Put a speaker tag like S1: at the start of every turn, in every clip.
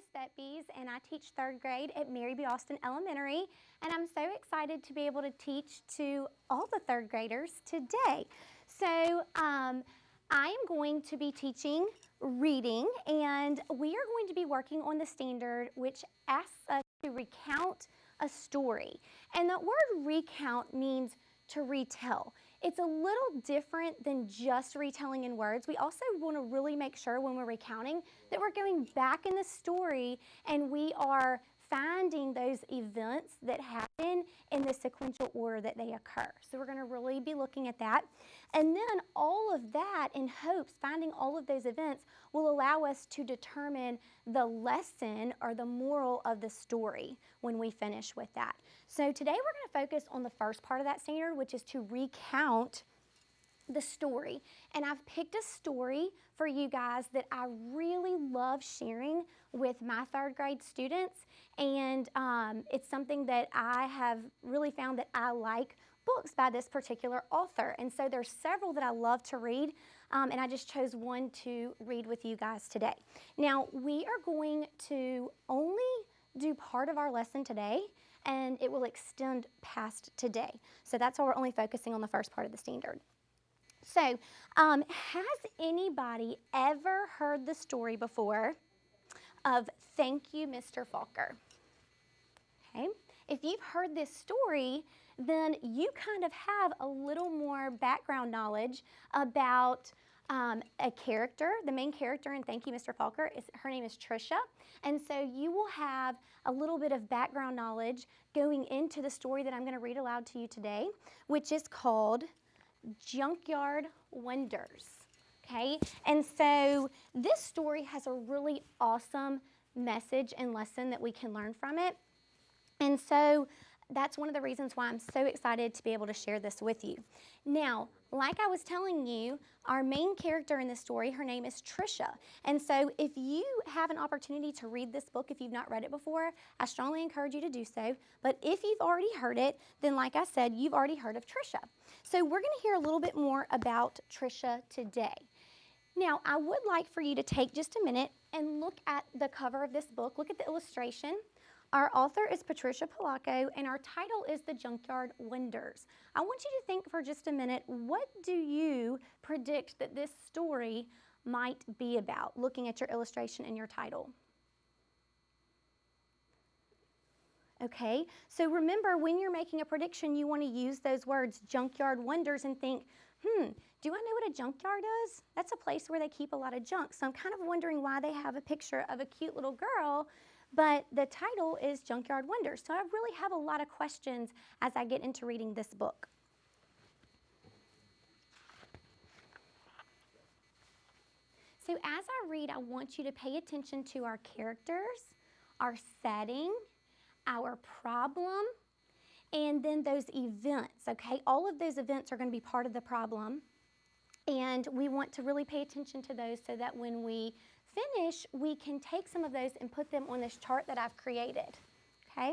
S1: is Betbys, and I teach third grade at Mary B. Austin Elementary, and I'm so excited to be able to teach to all the third graders today. So I am going to be teaching reading, and we are going to be working on the standard which asks us to recount a story. And the word recount means to retell. It's a little different than just retelling in words. We also want to really make sure when we're recounting that we're going back in the story and we are finding those events that happen in the sequential order that they occur. So we're going to really be looking at that. And then all of that in hopes, finding all of those events will allow us to determine the lesson or the moral of the story when we finish with that. So today we're going to focus on the first part of that standard, which is to recount the story. And I've picked a story for you guys that I really love sharing with my third grade students, and it's something that I have really found that I like books by this particular author. And so there's several that I love to read, and I just chose one to read with you guys today. Now, we are going to only do part of our lesson today, and it will extend past today. So that's why we're only focusing on the first part of the standard. So, has anybody ever heard the story before of Thank You, Mr. Falker? Okay, if you've heard this story, then you kind of have a little more background knowledge about a character. The main character in Thank You, Mr. Falker, her name is Trisha, and so you will have a little bit of background knowledge going into the story that I'm going to read aloud to you today, which is called Junkyard Wonders. Okay, and so this story has a really awesome message and lesson that we can learn from it. And so that's one of the reasons why I'm so excited to be able to share this with you. Now, like I was telling you, our main character in this story, her name is Trisha. And so if you have an opportunity to read this book, if you've not read it before, I strongly encourage you to do so. But if you've already heard it, then like I said, you've already heard of Trisha. So we're going to hear a little bit more about Trisha today. Now, I would like for you to take just a minute and look at the cover of this book. Look at the illustration. Our author is Patricia Polacco, and our title is The Junkyard Wonders. I want you to think for just a minute, what do you predict that this story might be about, looking at your illustration and your title? Okay, so remember, when you're making a prediction, you want to use those words, junkyard wonders, and think, do I know what a junkyard is? That's a place where they keep a lot of junk. So I'm kind of wondering why they have a picture of a cute little girl, but the title is Junkyard Wonders. So I really have a lot of questions as I get into reading this book. So as I read, I want you to pay attention to our characters, our setting, our problem, and then those events, okay? All of those events are going to be part of the problem, and we want to really pay attention to those so that when we finish, we can take some of those and put them on this chart that I've created, okay?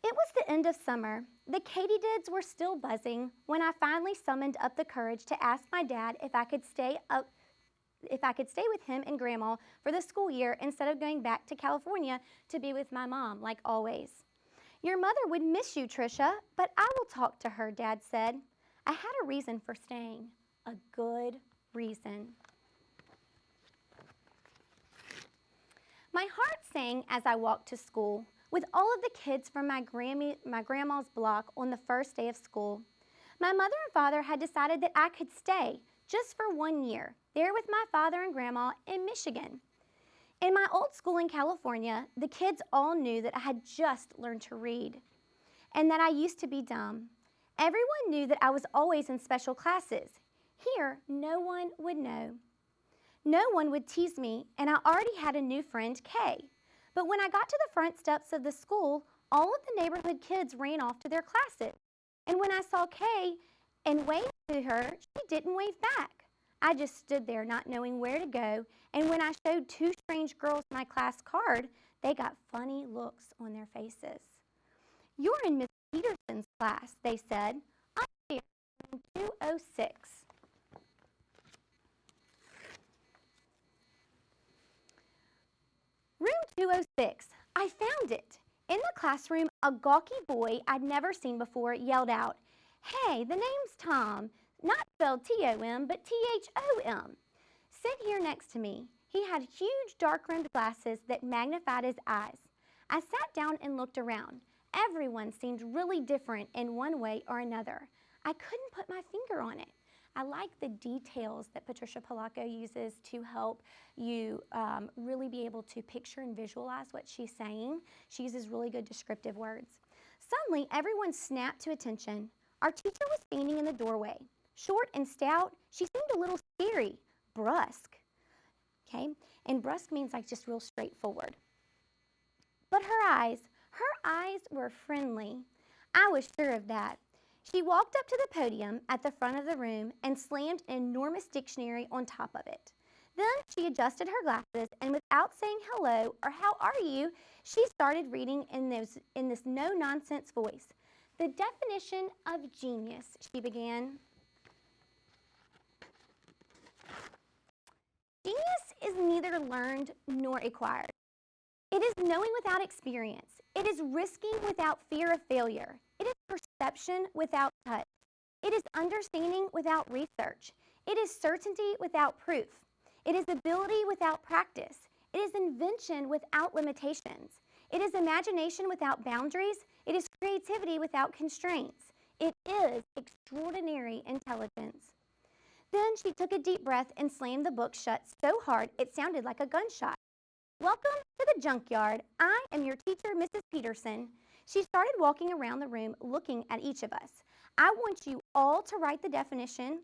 S1: It was the end of summer. The katydids were still buzzing when I finally summoned up the courage to ask my dad if I could stay with him and Grandma for the school year instead of going back to California to be with my mom, like always. Your mother would miss you, Trisha, but I will talk to her, Dad said. I had a reason for staying, a good reason. My heart sang as I walked to school with all of the kids from my grandma's block on the first day of school. My mother and father had decided that I could stay just for 1 year, there with my father and grandma in Michigan. In my old school in California, the kids all knew that I had just learned to read and that I used to be dumb. Everyone knew that I was always in special classes. Here, no one would know. No one would tease me, and I already had a new friend, Kay. But when I got to the front steps of the school, all of the neighborhood kids ran off to their classes. And when I saw Kay and waved to her, she didn't wave back. I just stood there not knowing where to go, and when I showed two strange girls my class card, they got funny looks on their faces. You're in Miss Peterson's class, they said. I'm here in 206. Room 206. I found it. In the classroom, a gawky boy I'd never seen before yelled out, "Hey, the name's Tom. Not spelled T-O-M, but T-H-O-M. Sit here next to me." He had huge dark-rimmed glasses that magnified his eyes. I sat down and looked around. Everyone seemed really different in one way or another. I couldn't put my finger on it. I like the details that Patricia Polacco uses to help you really be able to picture and visualize what she's saying. She uses really good descriptive words. Suddenly, everyone snapped to attention. Our teacher was standing in the doorway. Short and stout, she seemed a little scary, brusque. Okay, and brusque means like just real straightforward. But her eyes were friendly. I was sure of that. She walked up to the podium at the front of the room and slammed an enormous dictionary on top of it. Then she adjusted her glasses and without saying hello or how are you, she started reading in this no-nonsense voice. The definition of genius, she began. Genius is neither learned nor acquired. It is knowing without experience. It is risking without fear of failure. It is perception without touch. It is understanding without research. It is certainty without proof. It is ability without practice. It is invention without limitations. It is imagination without boundaries. It is creativity without constraints. It is extraordinary intelligence. Then she took a deep breath and slammed the book shut so hard it sounded like a gunshot. Welcome to the junkyard. I am your teacher, Mrs. Peterson. She started walking around the room looking at each of us. I want you all to write the definition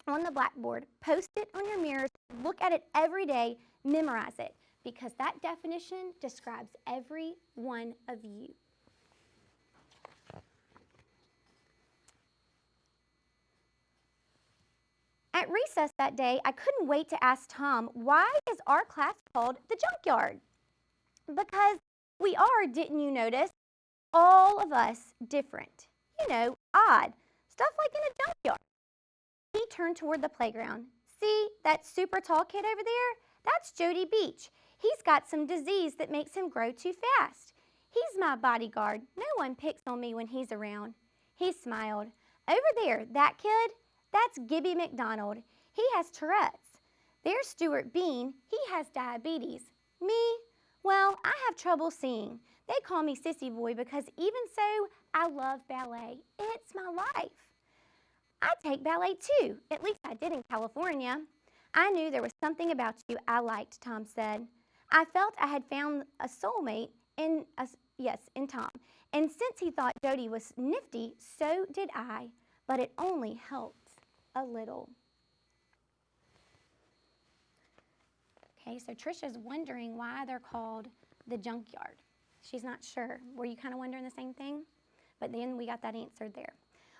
S1: on the blackboard, post it on your mirrors, look at it every day, memorize it, because that definition describes every one of you. At recess that day, I couldn't wait to ask Tom, why is our class called the junkyard? Because we are, didn't you notice, all of us different. You know, odd, stuff like in a junkyard. He turned toward the playground. See that super tall kid over there? That's Jody Beach. He's got some disease that makes him grow too fast. He's my bodyguard. No one picks on me when he's around. He smiled. Over there, that kid, that's Gibby McDonald. He has Tourette's. There's Stuart Bean. He has diabetes. Me? Well, I have trouble seeing. They call me Sissy Boy because even so, I love ballet. It's my life. I take ballet too. At least I did in California. I knew there was something about you I liked, Tom said. I felt I had found a soulmate in Tom. And since he thought Jody was nifty, so did I. But it only helped a little. Okay, so Trisha's wondering why they're called the junkyard. She's not sure. Were you kind of wondering the same thing? But then we got that answered there.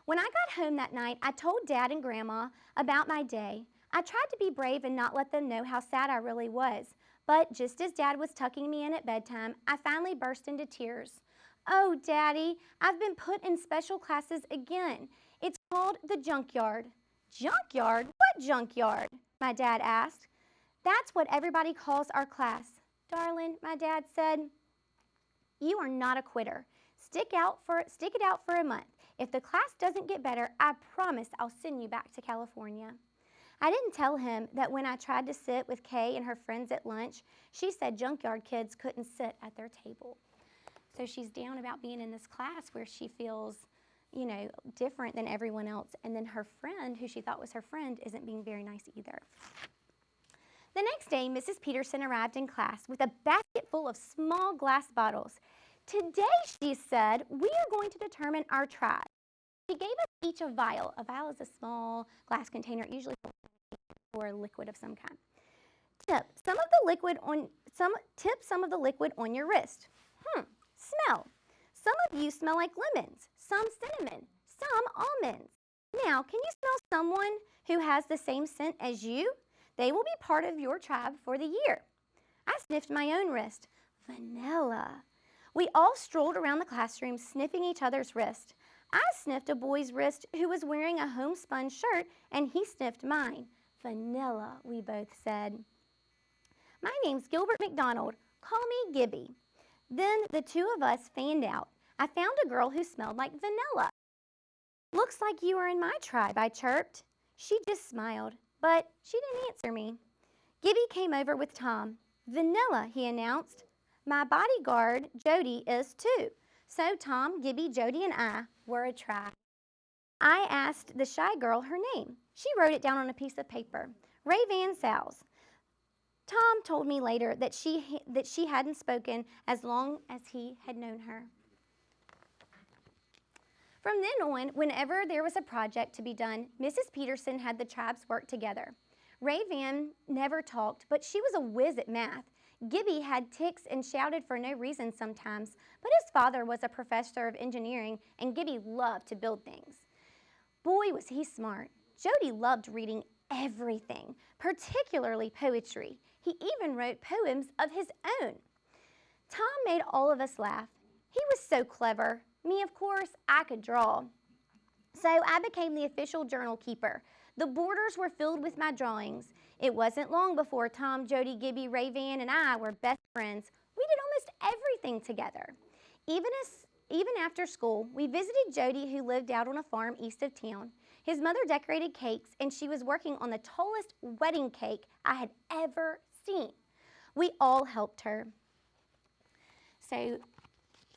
S1: When I got home that night, I told Dad and Grandma about my day. I tried to be brave and not let them know how sad I really was. But just as Dad was tucking me in at bedtime, I finally burst into tears. Oh, Daddy, I've been put in special classes again. It's called the junkyard. Junkyard? What junkyard? My dad asked. That's what everybody calls our class. Darling, my dad said, you are not a quitter. Stick it out for a month. If the class doesn't get better, I promise I'll send you back to California. I didn't tell him that when I tried to sit with Kay and her friends at lunch, she said junkyard kids couldn't sit at their table. So she's down about being in this class where she feels, you know, different than everyone else. And then her friend, who she thought was her friend, isn't being very nice either. The next day, Mrs. Peterson arrived in class with a basket full of small glass bottles. Today, she said, we are going to determine our tribe. She gave us each a vial. A vial is a small glass container, usually for a liquid of some kind. Tip some of the liquid on your wrist. Smell. Some of you smell like lemons, some cinnamon, some almonds. Now, can you smell someone who has the same scent as you? They will be part of your tribe for the year. I sniffed my own wrist. Vanilla. We all strolled around the classroom sniffing each other's wrist. I sniffed a boy's wrist who was wearing a homespun shirt, and he sniffed mine. Vanilla, we both said. My name's Gilbert McDonald. Call me Gibby. Then the two of us fanned out. I found a girl who smelled like vanilla. Looks like you are in my tribe, I chirped. She just smiled, but she didn't answer me. Gibby came over with Tom. Vanilla, he announced. My bodyguard, Jody, is too. So Tom, Gibby, Jody, and I were a tribe. I asked the shy girl her name. She wrote it down on a piece of paper. Ray Van Sals. Tom told me later that she hadn't spoken as long as he had known her. From then on, whenever there was a project to be done, Mrs. Peterson had the tribes work together. Ray Van never talked, but she was a whiz at math. Gibby had tics and shouted for no reason sometimes, but his father was a professor of engineering, and Gibby loved to build things. Boy, was he smart. Jody loved reading everything, particularly poetry. He even wrote poems of his own. Tom made all of us laugh. He was so clever. Me, of course, I could draw. So I became the official journal keeper. The borders were filled with my drawings. It wasn't long before Tom, Jody, Gibby, Ray Van, and I were best friends. We did almost everything together. Even after school, we visited Jody, who lived out on a farm east of town. His mother decorated cakes, and she was working on the tallest wedding cake I had ever seen. We all helped her. So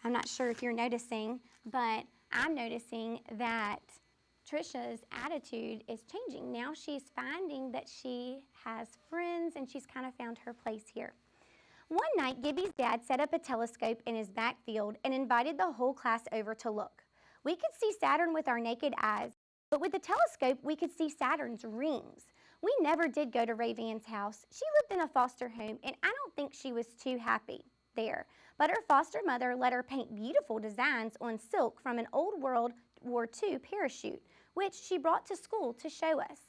S1: I'm not sure if you're noticing, but I'm noticing that Trisha's attitude is changing. Now she's finding that she has friends and she's kind of found her place here. One night, Gibby's dad set up a telescope in his backfield and invited the whole class over to look. We could see Saturn with our naked eyes, but with the telescope, we could see Saturn's rings. We never did go to Ray Van's house. She lived in a foster home, and I don't think she was too happy there. But her foster mother let her paint beautiful designs on silk from an old World War II parachute, which she brought to school to show us.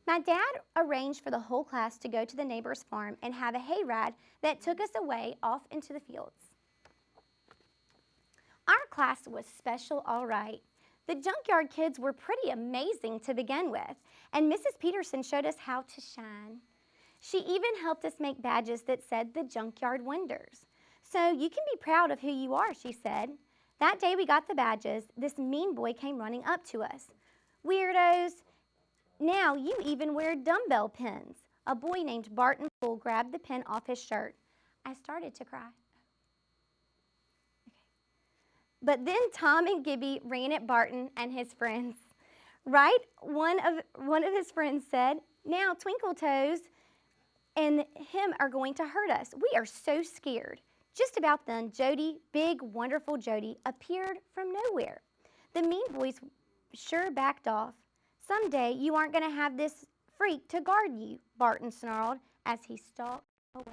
S1: My dad arranged for the whole class to go to the neighbor's farm and have a hayride that took us away off into the fields. Our class was special, all right. The junkyard kids were pretty amazing to begin with, and Mrs. Peterson showed us how to shine. She even helped us make badges that said the Junkyard Wonders. So you can be proud of who you are, she said. That day we got the badges, this mean boy came running up to us. Weirdos, now you even wear dumbbell pins. A boy named Barton Poole grabbed the pin off his shirt. I started to cry. But then Tom and Gibby ran at Barton and his friends. Right? One of his friends said, now Twinkle Toes and him are going to hurt us. We are so scared. Just about then, Jody, big, wonderful Jody, appeared from nowhere. The mean boys sure backed off. Someday you aren't going to have this freak to guard you, Barton snarled as he stalked away.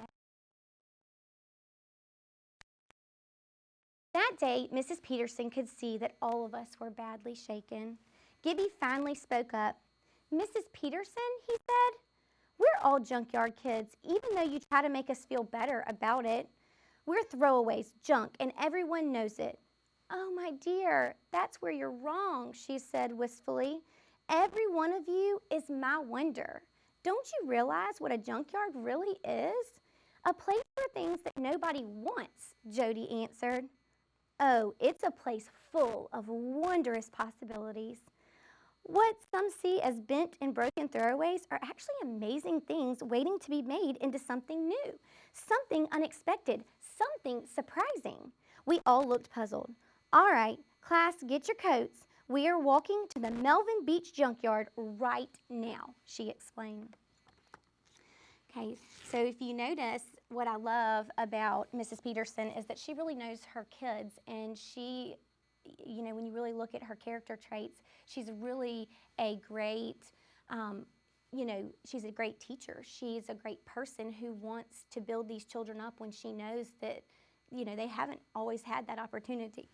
S1: That day, Mrs. Peterson could see that all of us were badly shaken. Gibby finally spoke up. Mrs. Peterson, he said, we're all junkyard kids, even though you try to make us feel better about it. We're throwaways, junk, and everyone knows it. Oh, my dear, that's where you're wrong, she said wistfully. Every one of you is my wonder. Don't you realize what a junkyard really is? A place for things that nobody wants, Jody answered. Oh, it's a place full of wondrous possibilities. What some see as bent and broken throwaways are actually amazing things waiting to be made into something new, something unexpected, something surprising. We all looked puzzled. All right, class, get your coats. We are walking to the Melvin Beach Junkyard right now, she explained. Okay, so if you notice, what I love about Mrs. Peterson is that she really knows her kids, and she, you know, when you really look at her character traits, she's really a great, you know, she's a great teacher. She's a great person who wants to build these children up when she knows that, you know, they haven't always had that opportunity.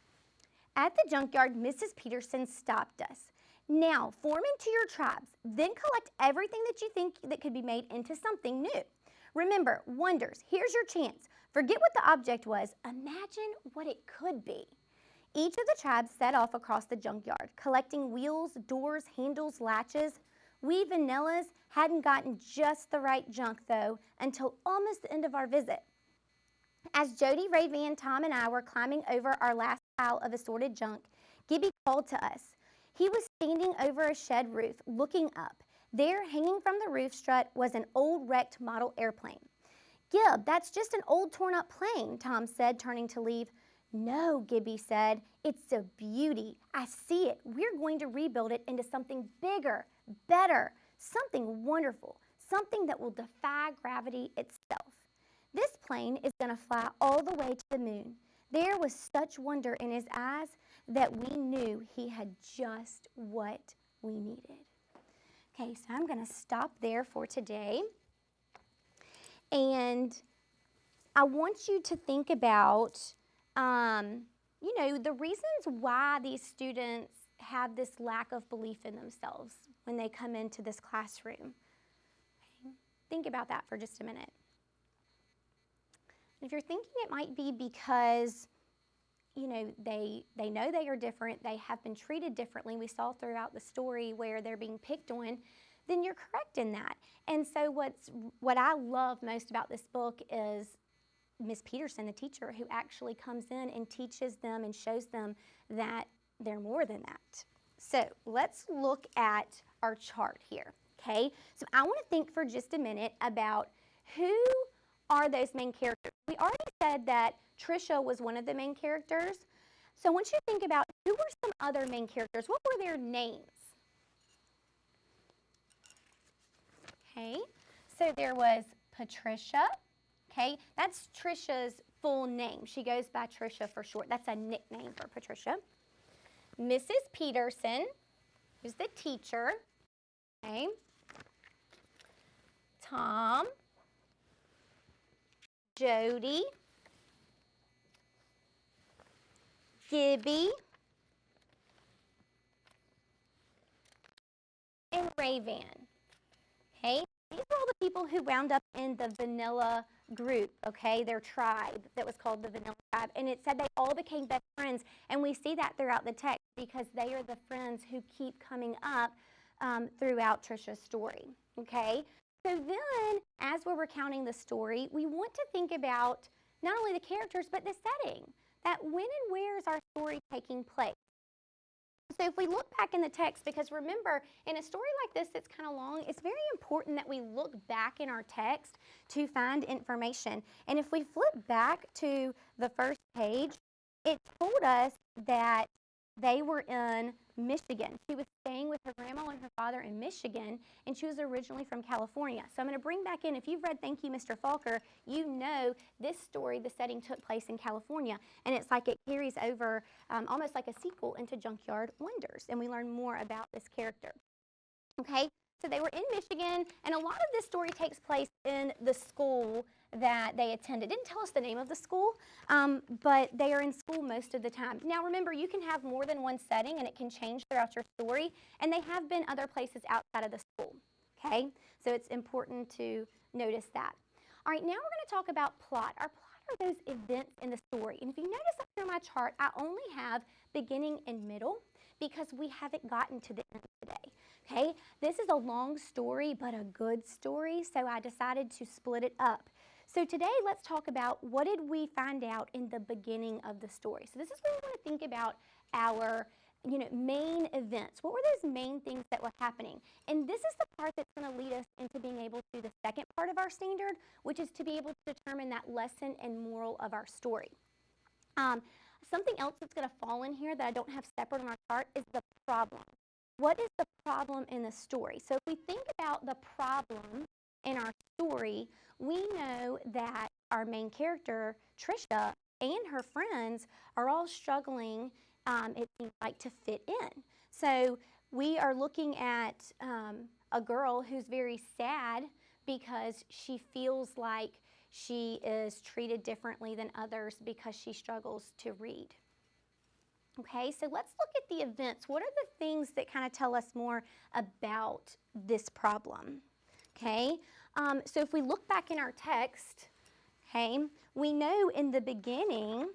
S1: At the junkyard, Mrs. Peterson stopped us. Now, form into your tribes, then collect everything that you think that could be made into something new. Remember, wonders, here's your chance. Forget what the object was. Imagine what it could be. Each of the tribes set off across the junkyard, collecting wheels, doors, handles, latches. We vanillas hadn't gotten just the right junk, though, until almost the end of our visit. As Jody, Ray Van, Tom, and I were climbing over our last pile of assorted junk, Gibby called to us. He was standing over a shed roof, looking up. There, hanging from the roof strut, was an old wrecked model airplane. Gib, that's just an old torn up plane, Tom said, turning to leave. No, Gibby said, it's a beauty. I see it. We're going to rebuild it into something bigger, better, something wonderful, something that will defy gravity itself. This plane is going to fly all the way to the moon. There was such wonder in his eyes that we knew he had just what we needed. Okay, so I'm going to stop there for today. And I want you to think about, the reasons why these students have this lack of belief in themselves when they come into this classroom. Okay? Think about that for just a minute. If you're thinking it might be because, they know they are different, they have been treated differently, we saw throughout the story where they're being picked on, then you're correct in that. And so what I love most about this book is Miss Peterson, the teacher, who actually comes in and teaches them and shows them that they're more than that. So let's look at our chart here, okay? So I want to think for just a minute about who are those main characters. We already said that Trisha was one of the main characters. So I want you to think about who were some other main characters. What were their names? Okay, so there was Patricia. Okay, that's Trisha's full name. She goes by Trisha for short. That's a nickname for Patricia. Mrs. Peterson, who's the teacher. Okay. Tom. Jody. Gibby. And Ray Van. Okay, these are all the people who wound up in the Vanilla group, okay, their tribe that was called the Vanilla Tribe. And it said they all became best friends. And we see that throughout the text because they are the friends who keep coming up throughout Trisha's story, okay? So then, as we're recounting the story, we want to think about not only the characters, but the setting. That when and where is our story taking place? So if we look back in the text, because remember, in a story like this that's kind of long, it's very important that we look back in our text to find information. And if we flip back to the first page, it told us that they were in Michigan. She was staying with her grandma and her father in Michigan, and she was originally from California. So I'm going to bring back in, if you've read Thank You, Mr. Falker, you know this story, the setting took place in California, and it's like it carries over almost like a sequel into Junkyard Wonders, and we learn more about this character. Okay, so they were in Michigan, and a lot of this story takes place in the school that they attended. It didn't tell us the name of the school, but they are in school most of the time. Now remember, you can have more than one setting and it can change throughout your story, and they have been other places outside of the school, okay? So it's important to notice that. All right, now we're going to talk about plot. Our plot are those events in the story, and if you notice up here on my chart, I only have beginning and middle because we haven't gotten to the end today. Okay, this is a long story, but a good story, so I decided to split it up. So today, let's talk about what did we find out in the beginning of the story. So this is where we want to think about our main events. What were those main things that were happening? And this is the part that's going to lead us into being able to do the second part of our standard, which is to be able to determine that lesson and moral of our story. Something else that's going to fall in here that I don't have separate on our chart is the problem. What is the problem in the story? So if we think about the problem in our story, we know that our main character, Trisha, and her friends are all struggling, it seems like, to fit in. So we are looking at a girl who's very sad because she feels like she is treated differently than others because she struggles to read. Okay, so let's look at the events. What are the things that kind of tell us more about this problem? Okay, so if we look back in our text, okay, we know in the beginning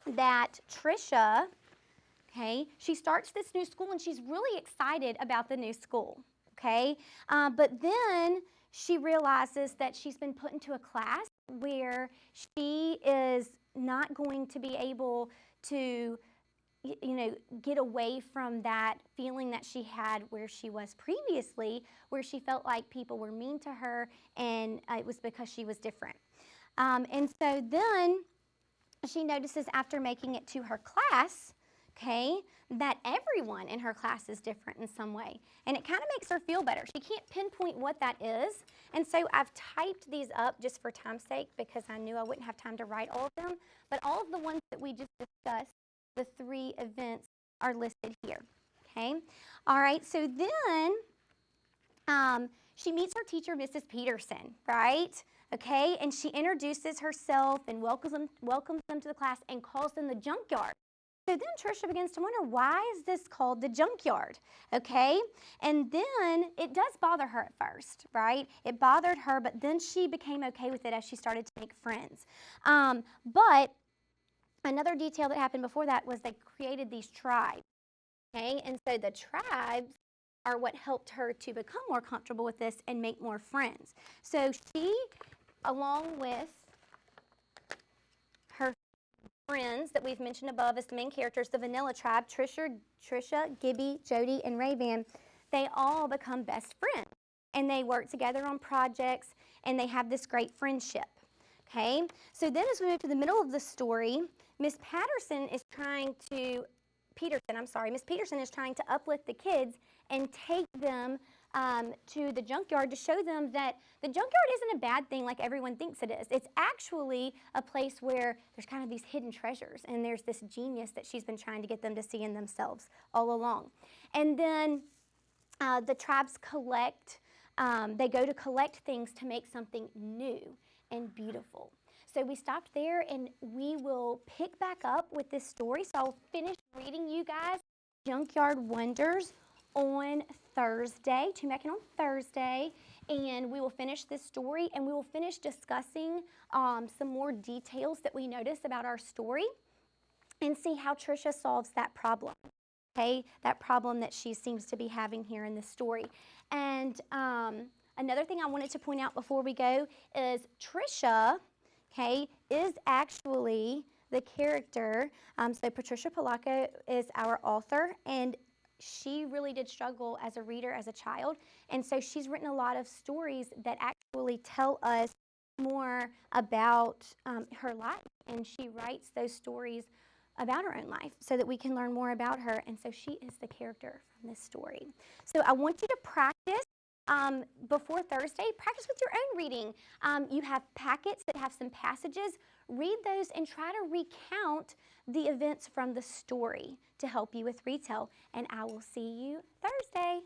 S1: that Trisha, okay, she starts this new school and she's really excited about the new school, okay, but then she realizes that she's been put into a class where she is not going to be able to get away from that feeling that she had where she was previously, where she felt like people were mean to her and it was because she was different. And so then she notices after making it to her class, okay, that everyone in her class is different in some way. And it kind of makes her feel better. She can't pinpoint what that is. And so I've typed these up just for time's sake because I knew I wouldn't have time to write all of them. But all of the ones that we just discussed, the 3 events, are listed here, okay? All right, so then she meets her teacher, Mrs. Peterson, right? Okay, and she introduces herself and welcomes them to the class and calls them the junkyard. So then Trisha begins to wonder, why is this called the junkyard? Okay, and then it does bother her at first, right? It bothered her, but then she became okay with it as she started to make friends. But another detail that happened before that was they created these tribes, okay? And so the tribes are what helped her to become more comfortable with this and make more friends. So she, along with her friends that we've mentioned above as the main characters, the Vanilla Tribe, Trisha, Gibby, Jody, and Ray-Ban, they all become best friends. And they work together on projects, and they have this great friendship. Okay, so then as we move to the middle of the story, Miss Peterson is trying to uplift the kids and take them to the junkyard to show them that the junkyard isn't a bad thing like everyone thinks it is. It's actually a place where there's kind of these hidden treasures, and there's this genius that she's been trying to get them to see in themselves all along. And then the tribes they go to collect things to make something new and beautiful. So we stopped there, and we will pick back up with this story. So I'll finish reading you guys Junkyard Wonders on Thursday, tune back in on Thursday, and we will finish this story, and we will finish discussing some more details that we notice about our story and see how Trisha solves that problem, okay, that problem that she seems to be having here in this story. And another thing I wanted to point out before we go is Trisha, okay, is actually the character. So Patricia Polacco is our author, and she really did struggle as a reader as a child. And so she's written a lot of stories that actually tell us more about her life. And she writes those stories about her own life so that we can learn more about her. And so she is the character from this story. So I want you to practice before Thursday. Practice with your own reading. You have packets that have some passages. Read those and try to recount the events from the story to help you with retell. And I will see you Thursday.